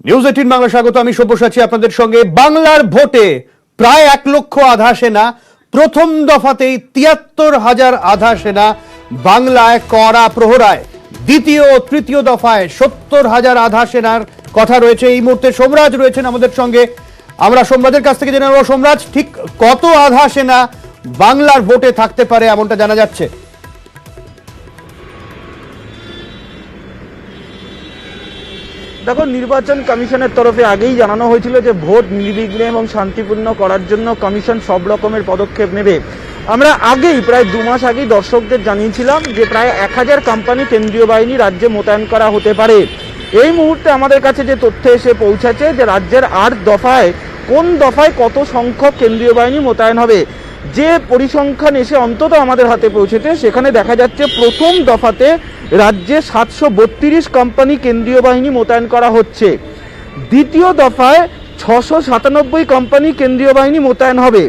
News 18 Bangla স্বাগত। আমি সব্যসাচী আপনাদের সঙ্গে। বাংলার ভোটে প্রায় 1 লক্ষ আধা সেনা, প্রথম দফাতেই 73,000 আধা সেনা বাংলায় কড়া প্রহরায়। দ্বিতীয় ও তৃতীয় দফায় 70,000 আধা সেনার কথা রয়েছে। এই মুহূর্তে সোমরাজ রয়েছেন আমাদের সঙ্গে। আমরা সোমরাজের কাছ থেকে জেনে নেব, সোমরাজ, ঠিক কত আধা সেনা বাংলার ভোটে থাকতে পারে এমনটা জানা যাচ্ছে? দেখো, নির্বাচন কমিশনের তরফে আগেই জানানো হয়েছিল যে ভোট নির্বিঘ্নে এবং শান্তিপূর্ণ করার জন্য কমিশন সব রকমের পদক্ষেপ নেবে। আমরা আগেই প্রায় 2 মাস আগেই দর্শকদের জানিয়েছিলাম যে প্রায় 1000 কোম্পানি কেন্দ্রীয় বাহিনী রাজ্যে মোতায়েন করা হতে পারে। এই মুহূর্তে আমাদের কাছে যে তথ্য এসে পৌঁছেছে যে রাজ্যের 8 দফায় কোন দফায় কত সংখ্যক কেন্দ্রীয় বাহিনী মোতায়েন হবে, যে পরিসংখ্যান এসে অন্তত আমাদের হাতে পৌঁছেছে সেখানে দেখা যাচ্ছে প্রথম দফাতে রাজ্যে 732 কোম্পানি কেন্দ্রীয় বাহিনী মোতায়েন করা হচ্ছে। দ্বিতীয় দফায় 697 কোম্পানি কেন্দ্রীয় বাহিনী মোতায়েন হবে।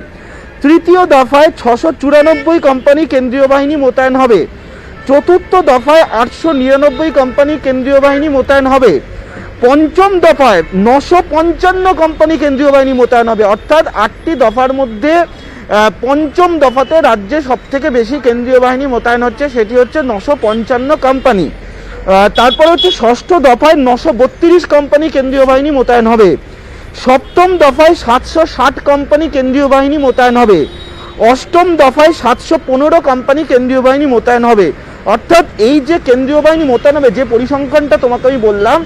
তৃতীয় দফায় 694 কোম্পানি কেন্দ্রীয় বাহিনী মোতায়েন হবে। চতুর্থ দফায় 899 কোম্পানি কেন্দ্রীয় বাহিনী মোতায়েন হবে। পঞ্চম দফায় 955 কোম্পানি কেন্দ্রীয় বাহিনী মোতায়েন হবে। অর্থাৎ 8টি দফার মধ্যে পঞ্চম দফাতে রাজ্যে সবথেকে বেশি কেন্দ্রীয় বাহিনী মোতায়েন হচ্ছে, সেটি হচ্ছে 955 কোম্পানি। তারপর হচ্ছে ষষ্ঠ দফায় 932 কোম্পানি কেন্দ্রীয় বাহিনী মোতায়েন হবে। সপ্তম দফায় 760 কোম্পানি কেন্দ্রীয় বাহিনী মোতায়েন হবে। অষ্টম দফায় 715 কোম্পানি কেন্দ্রীয় বাহিনী মোতায়েন হবে। অর্থাৎ এই যে কেন্দ্রীয় বাহিনী মোতায়েন হবে, যে পরিসংখ্যানটা তোমাকে আমি বললাম,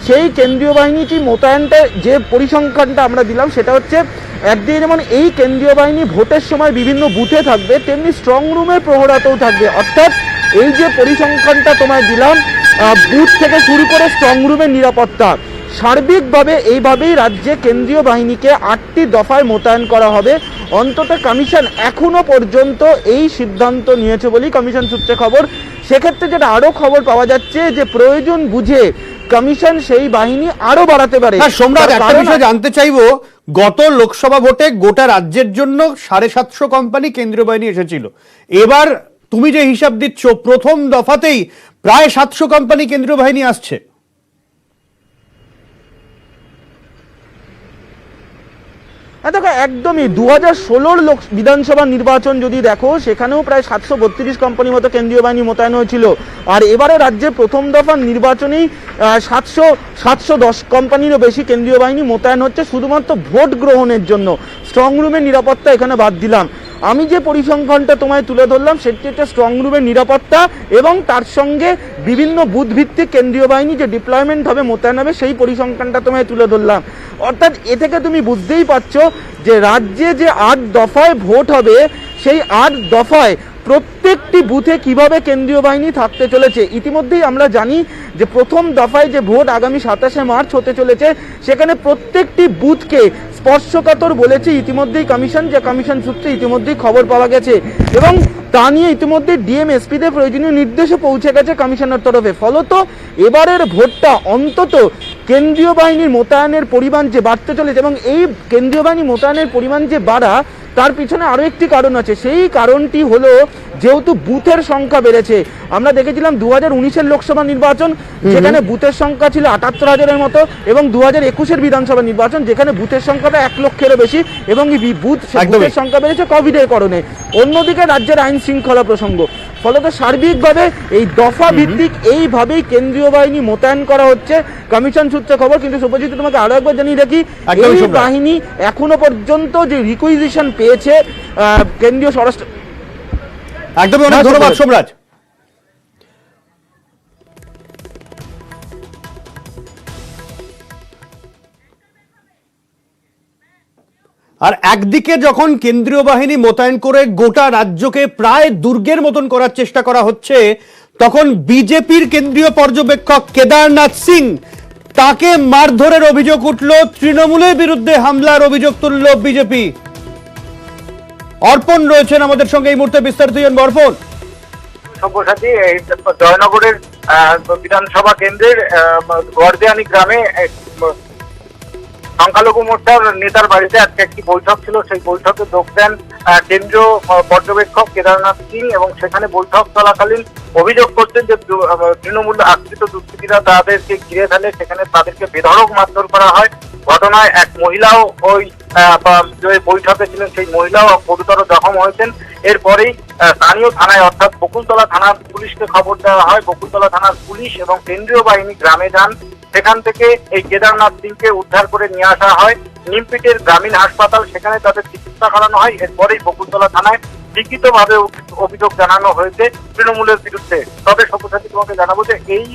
সেই কেন্দ্রীয় বাহিনীটি মোতায়েনটা যে পরিসংখ্যানটা আমরা দিলাম সেটা হচ্ছে একদিকে যেমন এই কেন্দ্রীয় বাহিনী ভোটের সময় বিভিন্ন বুথে থাকবে, তেমনি স্ট্রং রুমের প্রহরাতেও থাকবে। অর্থাৎ এই যে পরিসংখ্যানটা তোমায় দিলাম, বুথ থেকে শুরু করে স্ট্রং রুমের নিরাপত্তা, সার্বিকভাবে এইভাবেই রাজ্যে কেন্দ্রীয় বাহিনীকে 8টি দফায় মোতায়েন করা হবে। অন্তত কমিশন এখনো পর্যন্ত এই সিদ্ধান্ত নিয়েছে বলেই কমিশন সূত্রে খবর। সেক্ষেত্রে যেটা আরো খবর পাওয়া যাচ্ছে যে প্রয়োজন বুঝে কমিশন সেই বাহিনী আরো বাড়াতে পারে। সোমরাজ, একটা বিষয় জানতে চাইবো, গত লোকসভা ভোটে গোটা রাজ্যের জন্য 750 কোম্পানি কেন্দ্রীয় বাহিনী এসেছিল। এবার তুমি যে হিসাব দিচ্ছ, প্রথম দফাতেই প্রায় 700 কোম্পানি কেন্দ্রীয় বাহিনী আসছে। দেখো, একদমই 2016 বিধানসভা নির্বাচন যদি দেখো, সেখানেও প্রায় 732 কোম্পানি মতো কেন্দ্রীয় বাহিনী মোতায়েন হয়েছিল। আর এবারে রাজ্যে প্রথম দফার নির্বাচনেই 710 কোম্পানিরও বেশি কেন্দ্রীয় বাহিনী মোতায়েন হচ্ছে শুধুমাত্র ভোট গ্রহণের জন্য। স্ট্রং রুমের নিরাপত্তা এখানে বাদ দিলাম। আমি যে পরিসংখ্যানটা তোমায় তুলে ধরলাম সেটি হচ্ছে স্ট্রং রুমের নিরাপত্তা এবং তার সঙ্গে বিভিন্ন বুথ ভিত্তিক কেন্দ্রীয় বাহিনী যে ডিপ্লয়মেন্ট হবে, মোতায়েন হবে, সেই পরিসংখ্যানটা তোমায় তুলে ধরলাম। অর্থাৎ এ থেকে তুমি বুঝতেই পারছো যে রাজ্যে যে 8 দফায় ভোট হবে, সেই 8 দফায় প্রত্যেকটি বুথে কিভাবে কেন্দ্রীয় বাহিনী থাকতে চলেছে। ইতিমধ্যেই আমরা জানি যে প্রথম দফায় যে ভোট আগামী 27শে মার্চ হতে চলেছে, সেখানে প্রত্যেকটি বুথকে স্পর্শকাতর বলেছে ইতিমধ্যেই কমিশন, যে কমিশন সূত্রে ইতিমধ্যেই খবর পাওয়া গেছে এবং তা নিয়ে ইতিমধ্যে ডিএম-এসপিদের প্রয়োজনীয় নির্দেশও পৌঁছে গেছে কমিশনের তরফে। ফলত এবারের ভোটটা অন্তত কেন্দ্রীয় বাহিনীর মোতায়েনের পরিমাণ যে বাড়তে চলেছে, এবং এই কেন্দ্রীয় বাহিনী মোতায়েনের পরিমাণ যে বাড়া, তার পিছনে আরো একটি কারণ আছে। সেই কারণটি হলো যেহেতু বুথের সংখ্যা বেড়েছে। আমরা দেখেছিলাম 2019-এর লোকসভা নির্বাচন, যেখানে বুথের সংখ্যা ছিল 78,000-এর মতো, এবং 2021-এর বিধানসভা নির্বাচন, যেখানে বুথের সংখ্যাটা 1 লক্ষেরও বেশি, এবং বুথের সংখ্যা বেড়েছে কোভিডের কারণে। অন্যদিকে রাজ্যের আইন শৃঙ্খলা প্রসঙ্গ। ফলত সার্বিকভাবে এই দফা ভিত্তিক এইভাবেই কেন্দ্রীয় বাহিনী মোতায়েন করা হচ্ছে কমিশন সূত্রে খবর। কিন্তু সুপজিত, তোমাকে আরো একবার জানিয়ে রাখি, এই বাহিনী এখনো পর্যন্ত যে রিকুইজিশন পেয়েছে কেন্দ্রীয় স্বরাষ্ট্র। একদমই, অনেক ধন্যবাদ সোমরাজ। আর একদিকে যখন কেন্দ্রীয় বাহিনী মোতায়েন করে গোটা রাজ্যকে প্রায় দুর্গের মতন করার চেষ্টা করা হচ্ছে, তখন বিজেপির কেন্দ্রীয় পর্যবেক্ষক কেদারনাথ সিং, তাকে মারধরের অভিযোগ উঠল, তৃণমূলের বিরুদ্ধে হামলার অভিযোগ তুলল বিজেপি। অর্পণ রয়েছেন আমাদের সঙ্গে এই মুহূর্তে, বিস্তারিত জানবো। অর্পণ। সব্যসাচী, জয়নগরের বিধানসভা কেন্দ্রের গড়দেয়ানি গ্রামে সংখ্যালঘু মোর্চার নেতার বাড়িতে আজকে একটি বৈঠক ছিল। সেই বৈঠকে যোগ দেন কেন্দ্রীয় পর্যবেক্ষক কেদারনাথ সিং, এবং সেখানে বৈঠক চলাকালীন অভিযোগ করছেন যে তৃণমূল আশ্রিত দুষ্কৃতীরা তাদেরকে ঘিরে ফেলে, সেখানে তাদেরকে বেধড়ক মারধর করা হয়। ঘটনায় এক মহিলাও ওই যে বৈঠকে ছিলেন সেই মহিলাও গুরুতর জখম হয়েছেন। এরপরেই স্থানীয় থানায় অর্থাৎ বকুলতলা থানার পুলিশকে খবর দেওয়া হয়। বকুলতলা থানার পুলিশ এবং কেন্দ্রীয় বাহিনী গ্রামে যান। সেখান থেকে এই কেদারনাথ সিংকে উদ্ধার করে নিয়ে আসা হয় নিমপিটের গ্রামীণ হাসপাতাল, সেখানে তাদের চিকিৎসা করানো হয়। এরপরেই বকুলতলা থানায় লিখিতভাবে অভিযোগ জানানো হয়েছে তৃণমূলের বিরুদ্ধে। তবে সব্যসাচী তোমাকে জানাবো যে এই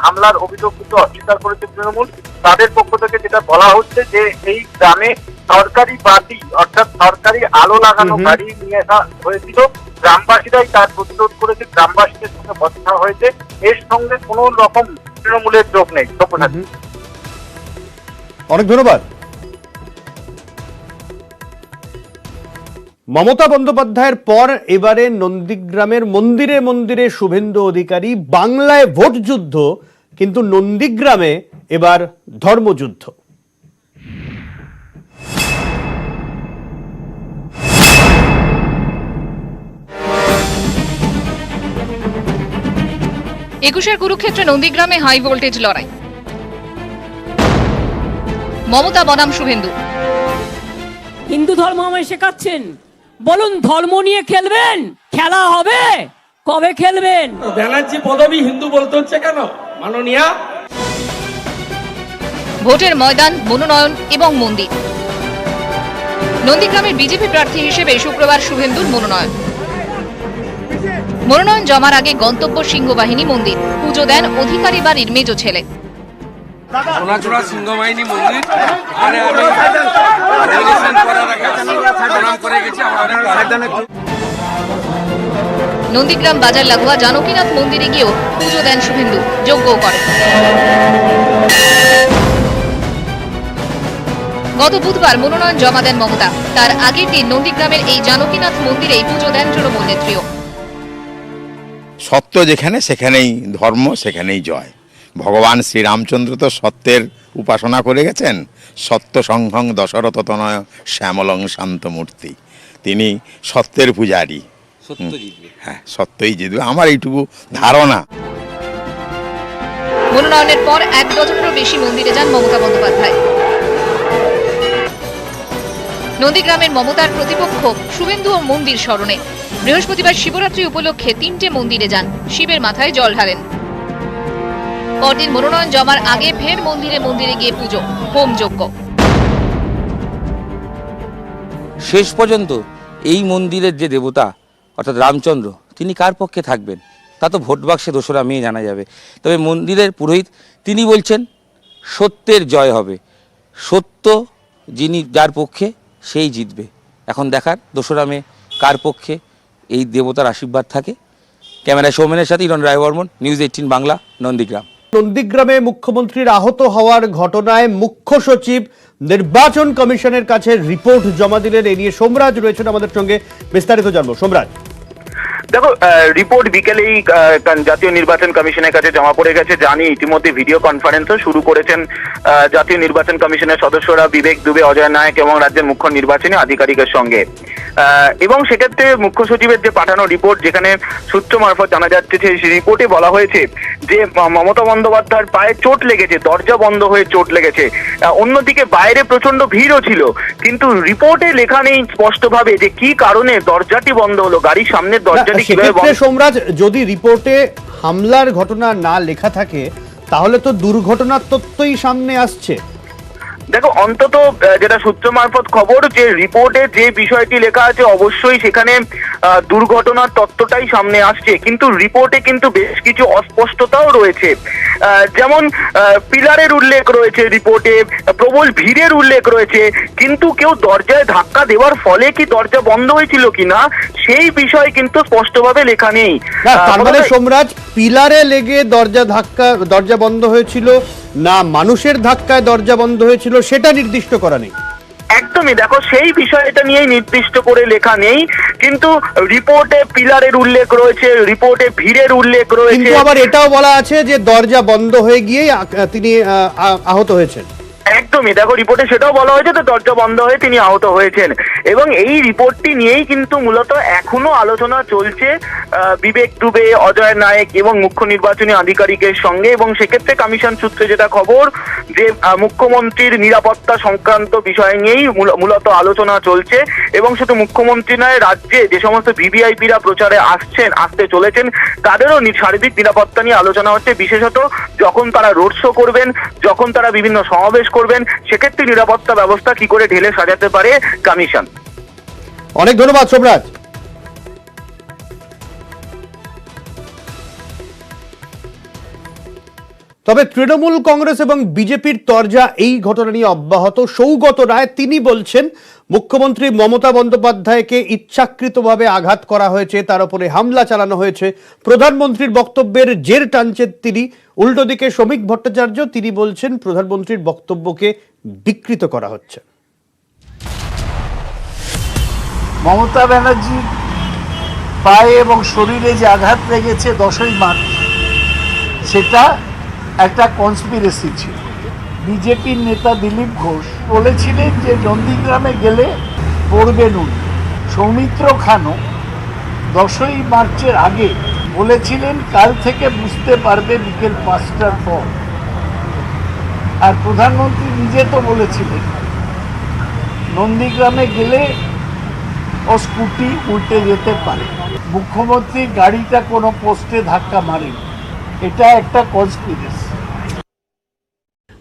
হামলার অভিযোগ কিন্তু অস্বীকার করেছে তৃণমূল। তাদের পক্ষ থেকে যেটা বলা হচ্ছে যে এই গ্রামে সরকারি বাতি অর্থাৎ সরকারি আলো লাগানো গাড়ি নিয়ে আসা হয়েছিল, গ্রামবাসীরাই তার প্রতিরোধ করেছে, গ্রামবাসীদের সঙ্গে বচসা হয়েছে, এর সঙ্গে কোনো রকম তৃণমূলের যোগ নেই। সব্যসাচী, অনেক ধন্যবাদ। মমতা বন্দ্যোপাধ্যায়ের পর এবারে নন্দীগ্রামের মন্দিরে মন্দিরে শুভেন্দু অধিকারী। বাংলায় ভোট যুদ্ধ, কিন্তু নন্দীগ্রামে এবার ধর্মযুদ্ধ। একুশের কুরুক্ষেত্রে নন্দীগ্রামে হাই ভোল্টেজ লড়াই। মমতা বনাম শুভেন্দু। হিন্দু ধর্ম আমায় শেখাচ্ছেন, বলুন ধর্ম নিয়ে খেলবেন? খেলা হবে, কবে খেলবেন? ব্যানার্জি পদবী হিন্দু বলতে হচ্ছে কেন মাননীয়া? ভোটের ময়দান, মনোনয়ন এবং মন্দির। নন্দীগ্রামের বিজেপি প্রার্থী হিসেবে শুক্রবার শুভেন্দুর মনোনয়ন। মনোনয়ন জমার আগে গন্তব্য সিংহবাহিনী মন্দির। পুজো দেন অধিকারী বাড়ির মেজ ছেলে। সোনাচূড়া সিংহবাহিনী মন্দির মানে আমি ডেলিগেশন করার আগে প্রণাম করে গেছি। নন্দীগ্রাম বাজার লাগোয়া জানকীনাথ মন্দিরে গিয়েও পুজো দেন শুভেন্দু, যজ্ঞও করেন। গত বুধবার মনোনয়ন জমা দেন মমতা। তার আগের দিন নন্দীগ্রামের এই জানকীনাথ মন্দিরেই পুজো দেন তৃণমূল নেত্রীও। সত্য যেখানে সেখানেই ধর্ম, সেখানেই জয়। ভগবান শ্রীরামচন্দ্র তো সত্যের উপাসনা করে গেছেন। সত্য সংঘং দশরথ তনয় শ্যামলং শান্তমূর্তি। তিনি সত্যের পূজারী। হ্যাঁ, সত্যই জিতবে, আমার এইটুকু ধারণা। মনোনয়নের পর 1 ডজনেরও বেশি মন্দিরে যান মমতা বন্দ্যোপাধ্যায়। নন্দীগ্রামের মমতার প্রতিপক্ষ শুভেন্দু ও মন্দির স্মরণে বৃহস্পতিবার শিবরাত্রি উপলক্ষে 3টে মন্দিরে যান, শিবের মাথায় জল ঢালেন। পরদিন মনোনয়ন জমার আগে ফের মন্দিরে মন্দিরে গিয়ে পুজো, হোম যজ্ঞ। শেষ পর্যন্ত এই মন্দিরের যে দেবতা অর্থাৎ রামচন্দ্র, তিনি কার পক্ষে থাকবেন তা তো ভোট বাক্সে 2রা মে জানা যাবে। তবে মন্দিরের পুরোহিত তিনি বলছেন সত্যের জয় হবে, সত্য যার পক্ষে সেই জিতবে। এখন দেখার 2রা মে কার পক্ষে এই দেবতার আশীর্বাদ থাকে। ক্যামেরায় সৌমেনের সাথে ইরন রায়বর্মন, নিউজ 18 বাংলা, নন্দীগ্রাম। নন্দীগ্রামে মুখ্যমন্ত্রীর আহত হওয়ার ঘটনায় মুখ্য সচিব নির্বাচন কমিশনের কাছে রিপোর্ট জমা দিলেন। এ নিয়ে সোমরাজ রয়েছেন আমাদের সঙ্গে, বিস্তারিত জানবো। সোমরাজ, দেখো, রিপোর্ট বিকেলেই জাতীয় নির্বাচন কমিশনের কাছে জমা পড়ে গেছে। জানি ইতিমধ্যে ভিডিও কনফারেন্সও শুরু করেছেন জাতীয় নির্বাচন কমিশনের সদস্যরা বিবেক দুবে, অজয় নায়ক এবং রাজ্যের মুখ্য নির্বাচনী আধিকারিকের সঙ্গে। এবং সেক্ষেত্রে মুখ্য সচিবের যে পাঠানো রিপোর্ট, যেখানে সূত্র মারফত জানা যাচ্ছে যে সেই রিপোর্টে বলা হয়েছে যে মমতা বন্দ্যোপাধ্যায়ের পায়ে চোট লেগেছে, দরজা বন্ধ হয়ে চোট লেগেছে। অন্যদিকে বাইরে প্রচন্ড ভিড়ও ছিল, কিন্তু রিপোর্টে লেখা নেই স্পষ্টভাবে যে কি কারণে দরজাটি বন্ধ হলো, গাড়ির সামনের দরজাটি কিভাবে বন্ধ। সোমরাজ, যদি রিপোর্টে হামলার ঘটনা না লেখা থাকে তাহলে তো দুর্ঘটনার তথ্যই সামনে আসছে। দেখো, অন্তত যেটা সূত্র মারফত খবর, যে রিপোর্টে যে বিষয়টি লেখা আছে অবশ্যই সেখানে দুর্ঘটনার তথ্যটাই সামনে আসছে, কিন্তু রিপোর্টে কিন্তু বেশ কিছু অস্পষ্টতাও রয়েছে। যেমন পিলারের উল্লেখ রয়েছে রিপোর্টে, প্রবল ভিড়ের উল্লেখ রয়েছে, কিন্তু কেউ দরজায় ধাক্কা দেওয়ার ফলে কি দরজা বন্ধ হয়েছিল কিনা সেই বিষয় কিন্তু স্পষ্টভাবে লেখা নেই। তার মানে সোমরাজ, পিলারে লেগে দরজা বন্ধ হয়েছিল না মানুষের ধাক্কায় দরজা বন্ধ হয়েছিল সেটা নির্দিষ্ট করা নেই। একদমই, দেখো সেই বিষয়টা নিয়ে নির্দিষ্ট করে লেখা নেই, কিন্তু রিপোর্টে পিলারের উল্লেখ রয়েছে, রিপোর্টে ভিড়ের উল্লেখ রয়েছে, কিন্তু আবার এটাও বলা আছে যে দরজা বন্ধ হয়ে গিয়েই তিনি আহত হয়েছেন। একদমই, দেখো রিপোর্টে সেটাও বলা হয়েছে যে দরজা বন্ধ হয়ে তিনি আহত হয়েছেন। এবং এই রিপোর্টটি নিয়েই কিন্তু মূলত এখনো আলোচনা চলছে বিবেক দুবে, অজয় নায়েক এবং মুখ্য নির্বাচনী আধিকারিকের সঙ্গে। এবং সেক্ষেত্রে কমিশন সূত্রে যেটা খবর যে মুখ্যমন্ত্রীর নিরাপত্তা সংক্রান্ত বিষয় নিয়েই মূলত আলোচনা চলছে। এবং শুধু মুখ্যমন্ত্রী নয়, রাজ্যে যে সমস্ত ভিভিআইপিরা প্রচারে আসতে চলেছেন তাদেরও শারীরিক নিরাপত্তা নিয়ে আলোচনা হচ্ছে, বিশেষত যখন তারা রোড শো করবেন, যখন তারা বিভিন্ন সমাবেশ করবেন, সেক্ষেত্রে নিরাপত্তা ব্যবস্থা কি করে ঢেলে সাজাতে পারে কমিশন। অনেক ধন্যবাদ সোমরাজ। তবে তৃণমূল কংগ্রেস এবং বিজেপির তরজা এই ঘটনা নিয়ে অব্যাহত। সৌগত রায় তিনি বলছেন মুখ্যমন্ত্রী মমতা বন্দ্যোপাধ্যায়কে ইচ্ছাকৃতভাবে আঘাত করা হয়েছে, তার উপরে হামলা চালানো হয়েছে। প্রধানমন্ত্রীর বক্তব্যের জের টানছেন তিনি। উল্টো দিকে শ্রমিক ভট্টাচার্য তিনি বলছেন প্রধানমন্ত্রীর বক্তব্যকে বিকৃত করা হচ্ছে। মমতা ব্যানার্জির পায়ে এবং শরীরে যে আঘাত লেগেছে 10ই মার্চ, সেটা একটা কনস্পিরেসি ছিল। বিজেপির নেতা দিলীপ ঘোষ বলেছিলেন যে নন্দীগ্রামে গেলে পড়বেন উনি। সৌমিত্র খানও 10ই মার্চের আগে বলেছিলেন কাল থেকে বুঝতে পারবে বিকেল 5টার পর। আর প্রধানমন্ত্রী নিজে তো বলেছিলেন নন্দীগ্রামে গেলে ও স্কুটি উল্টে যেতে পারে। মুখ্যমন্ত্রীর গাড়িটা কোনো পোস্টে ধাক্কা মারেনি, এটা একটা কনস্পিরেসি।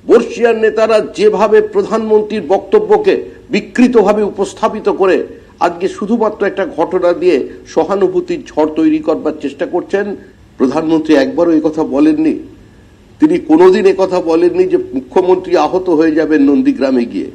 বর্ষিয়ার নেতারা যেভাবে প্রধানমন্ত্রীর বক্তব্যকে বিকৃতভাবে উপস্থাপিত করে আজকে শুধুমাত্র একটা ঘটনা দিয়ে সহানুভূতির ঝড় তৈরি করবার চেষ্টা করছেন, প্রধানমন্ত্রী একবারও একথা বলেননি। তিনি কোনোদিন একথা বলেননি যে মুখ্যমন্ত্রী আহত হয়ে যাবেন নন্দীগ্রামে গিয়ে।